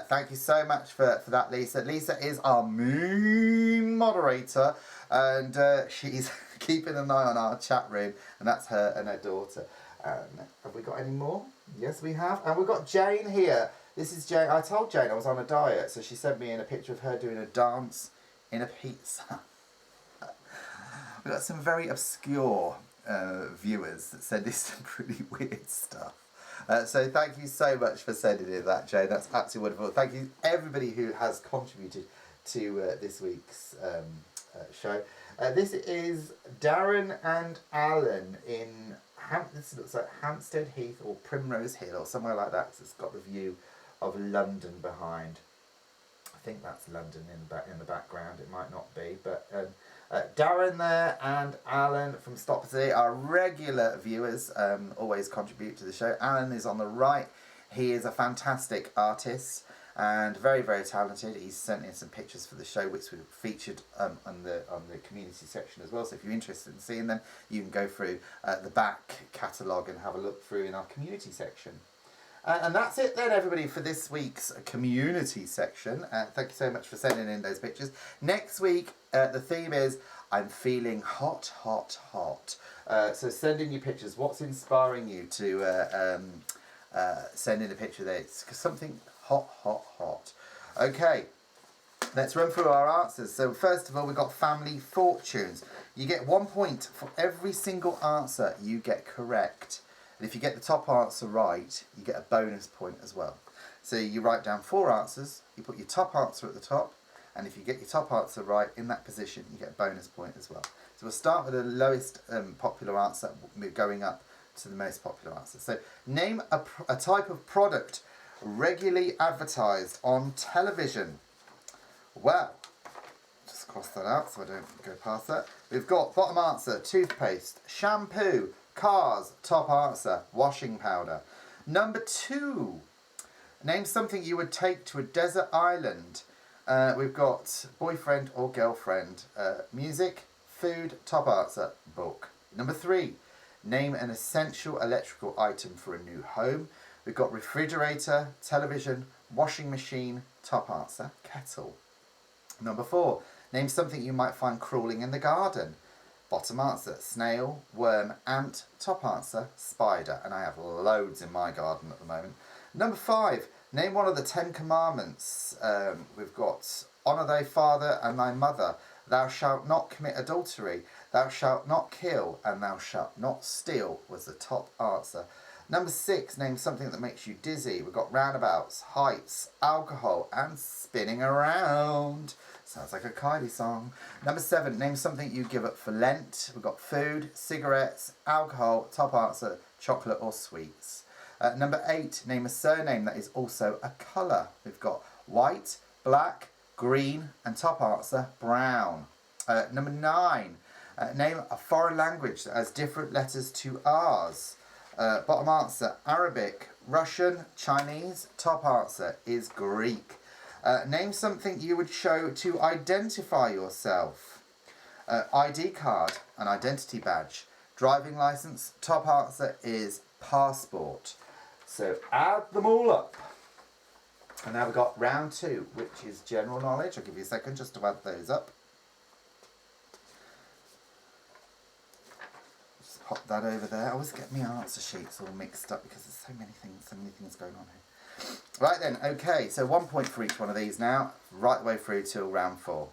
thank you so much for that, Lisa. Lisa is our main moderator, and she's keeping an eye on our chat room, and that's her and her daughter. Have we got any more? Yes, we have. And we've got Jane here. This is Jane. I told Jane I was on a diet, so she sent me in a picture of her doing a dance in a pizza. We've got some very obscure viewers that send us some pretty weird stuff. So thank you so much for sending in that, Jane. That's absolutely wonderful. Thank you everybody who has contributed to this week's show. This is Darren and Alan in this looks like Hampstead Heath or Primrose Hill or somewhere like that. So it's got the view of London behind. I think that's London in the background. It might not be, but Darren there and Alan from Stopsy are regular viewers, always contribute to the show. Alan is on the right. He is a fantastic artist and very, very talented. He's sent in some pictures for the show, which we featured on the community section as well. So if you're interested in seeing them, you can go through the back catalogue and have a look through in our community section. And that's it then, everybody, for this week's community section. Thank you so much for sending in those pictures. Next week, the theme is I'm feeling hot, hot, hot. So send in your pictures. What's inspiring you to send in a picture there? It's something hot, hot, hot. Okay, let's run through our answers. So first of all, we've got family fortunes. You get 1 point for every single answer you get correct. And if you get the top answer right, you get a bonus point as well. So you write down 4 answers, you put your top answer at the top, and if you get your top answer right in that position, you get a bonus point as well. So we'll start with the lowest popular answer, going up to the most popular answer. So name a type of product regularly advertised on television. Well, just cross that out so I don't go past that. We've got bottom answer, toothpaste, shampoo, cars. Top answer, washing powder. Number 2, name something you would take to a desert island. We've got boyfriend or girlfriend. Music, food. Top answer, book. Number 3, name an essential electrical item for a new home. We've got refrigerator, television, washing machine. Top answer, kettle. Number 4, name something you might find crawling in the garden. Bottom answer, snail, worm, ant. Top answer, spider. And I have loads in my garden at the moment. Number 5, name one of the 10 commandments. We've got honour thy father and thy mother. Thou shalt not commit adultery. Thou shalt not kill. And thou shalt not steal was the top answer. Number 6, name something that makes you dizzy. We've got roundabouts, heights, alcohol, and spinning around. Sounds like a Kylie song. Number 7, name something you give up for Lent. We've got food, cigarettes, alcohol, top answer, chocolate or sweets. Number 8, name a surname that is also a colour. We've got white, black, green, and top answer, brown. Number 9, name a foreign language that has different letters to ours. Bottom answer, Arabic, Russian, Chinese. Top answer is Greek. Name something you would show to identify yourself. ID card, an identity badge. Driving licence. Top answer is passport. So add them all up. And now we've got round 2, which is general knowledge. I'll give you a second just to add those up. Pop that over there. I always get my answer sheets all mixed up because there's so many things going on here. Right then, okay, so 1 point for each one of these now, right the way through till round 4.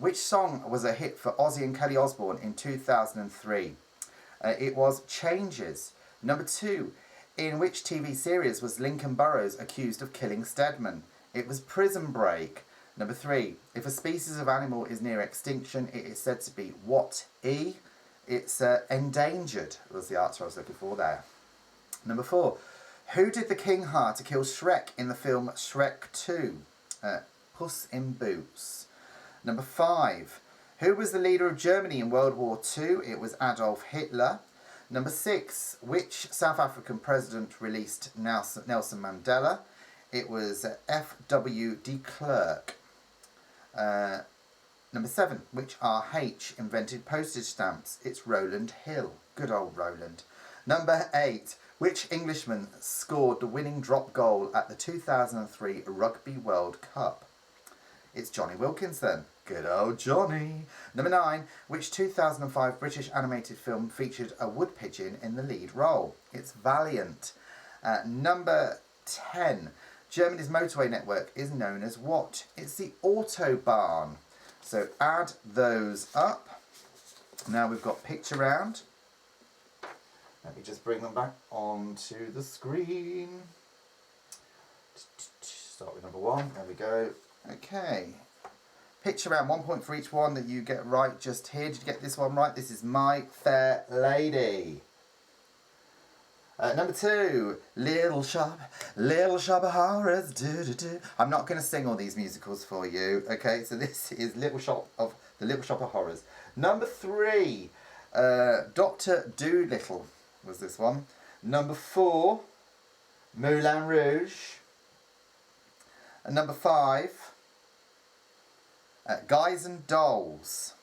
Which song was a hit for Ozzy and Kelly Osbourne in 2003? It was Changes. Number 2, in which TV series was Lincoln Burrows accused of killing Stedman? It was Prison Break. Number 3, if a species of animal is near extinction, it is said to be what E? It's endangered, was the answer I was looking for there. Number 4, who did the king hire to kill Shrek in the film Shrek 2? Puss in Boots. Number 5, who was the leader of Germany in World War II? It was Adolf Hitler. Number 6, which South African president released Nelson Mandela? It was F.W. de Klerk. Number 7, which RH invented postage stamps? It's Rowland Hill. Good old Rowland. Number 8, which Englishman scored the winning drop goal at the 2003 Rugby World Cup? It's Johnny Wilkinson. Good old Johnny. Number 9, which 2005 British animated film featured a wood pigeon in the lead role? It's Valiant. Number 10, Germany's motorway network is known as what? It's the Autobahn. So add those up. Now we've got picture round. Let me just bring them back onto the screen. Start with number 1. There we go. Okay. Picture round, 1 point for each one that you get right just here. Did you get this one right? This is My Fair Lady. Number 2, Little Shop of Horrors. Do. I'm not going to sing all these musicals for you. Okay, so this is Little Shop of Horrors. Number 3, Dr. Dolittle was this one. Number 4, Moulin Rouge. And number 5, Guys and Dolls.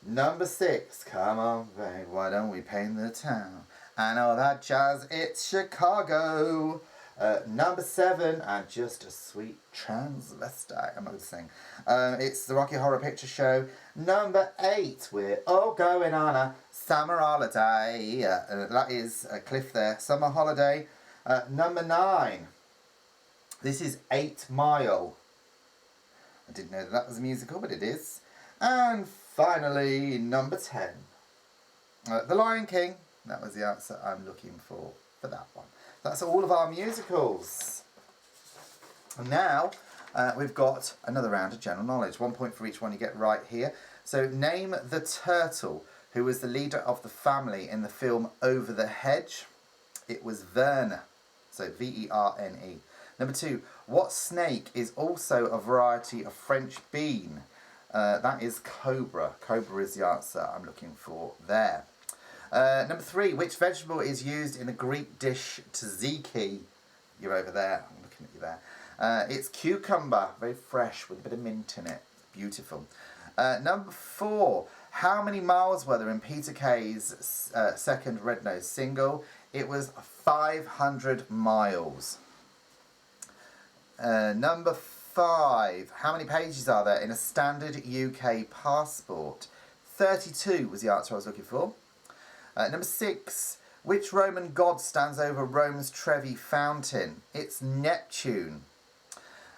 Number 6, come on, babe, why don't we paint the town? And all that jazz, it's Chicago. Number 7, and just a sweet transvestite, I'm not going to sing. It's the Rocky Horror Picture Show. Number 8, we're all going on a summer holiday. That is a cliff there, summer holiday. Number 9, this is 8 Mile. I didn't know that was a musical, but it is. And finally, number 10, The Lion King. That was the answer I'm looking for that one. That's all of our musicals. And now we've got another round of general knowledge. 1 point for each one you get right here. So name the turtle who was the leader of the family in the film Over the Hedge. It was Verne. So V-E-R-N-E. Number 2, what snake is also a variety of French bean? That is cobra. Cobra is the answer I'm looking for there. Number 3, which vegetable is used in the Greek dish tzatziki? You're over there. I'm looking at you there. It's cucumber, very fresh with a bit of mint in it. Beautiful. Number 4, how many miles were there in Peter Kay's second Red Nose single? It was 500 miles. Number 5, how many pages are there in a standard UK passport? 32 was the answer I was looking for. Number 6, which Roman god stands over Rome's Trevi fountain? It's Neptune.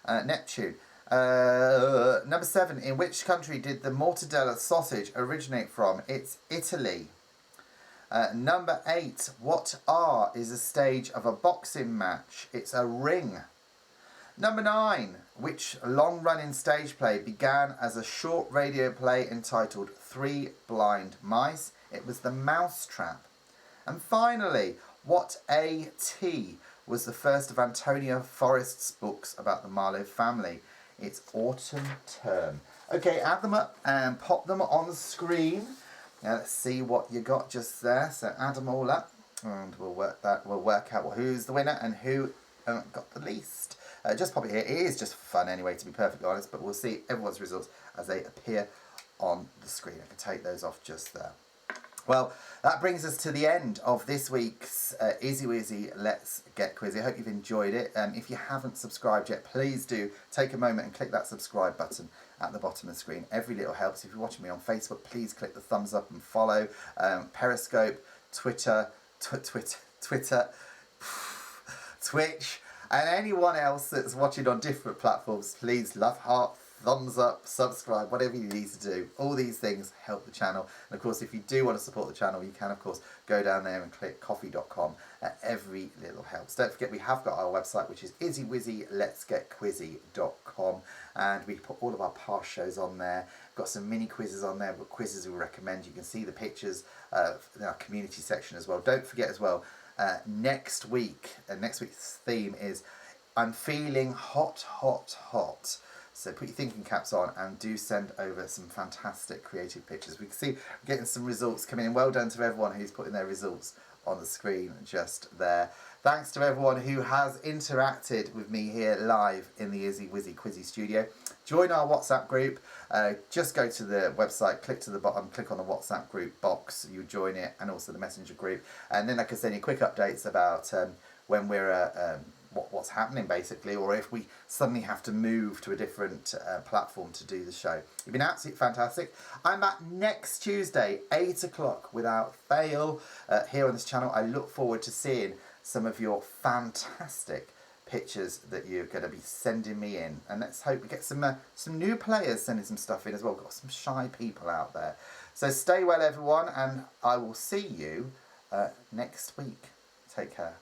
Neptune. Number 7, in which country did the Mortadella sausage originate from? It's Italy. Number 8, what is a stage of a boxing match? It's a ring. Number 9, which long-running stage play began as a short radio play entitled Three Blind Mice? It was The Mousetrap. And finally, what A.T. was the first of Antonia Forrest's books about the Marlowe family? It's Autumn Term. Okay, add them up and pop them on the screen. Now let's see what you got just there. So add them all up, and we'll work out who's the winner and who got the least. Just pop it here. It is just fun anyway, to be perfectly honest, but we'll see everyone's results as they appear on the screen. I can take those off just there. Well, that brings us to the end of this week's Izzy Wizzy Let's Get Quizzy. I hope you've enjoyed it. If you haven't subscribed yet, please do take a moment and click that subscribe button at the bottom of the screen. Every little helps. If you're watching me on Facebook, please click the thumbs up and follow. Periscope, Twitter, Twitch, and anyone else that's watching on different platforms, please love heart, thumbs up, subscribe, whatever you need to do. All these things help the channel. And of course, if you do want to support the channel, you can of course go down there and click coffee.com. Every little helps. Don't forget, we have got our website, which is izzywizzylet'sgetquizzy.com, and we put all of our past shows on there. We've got some mini quizzes on there, but quizzes we recommend. You can see the pictures in our community section as well. Don't forget as well, next week's theme is I'm feeling hot, hot, hot. So put your thinking caps on and do send over some fantastic creative pictures. We can see we're getting some results coming in. Well done to everyone who's putting their results on the screen just there. Thanks to everyone who has interacted with me here live in the Izzy Wizzy Quizzy studio. Join our WhatsApp group. Just go to the website, click to the bottom, click on the WhatsApp group box. You join it, and also the messenger group. And then I can send you quick updates about when we're what's happening basically, or if we suddenly have to move to a different platform to do the show. You've been absolutely fantastic. I'm back next Tuesday, 8 o'clock without fail, here on this channel. I look forward to seeing some of your fantastic pictures that you're going to be sending me in, and let's hope we get some new players sending some stuff in as well. We've got some shy people out there. So stay well everyone, and I will see you next week. Take care.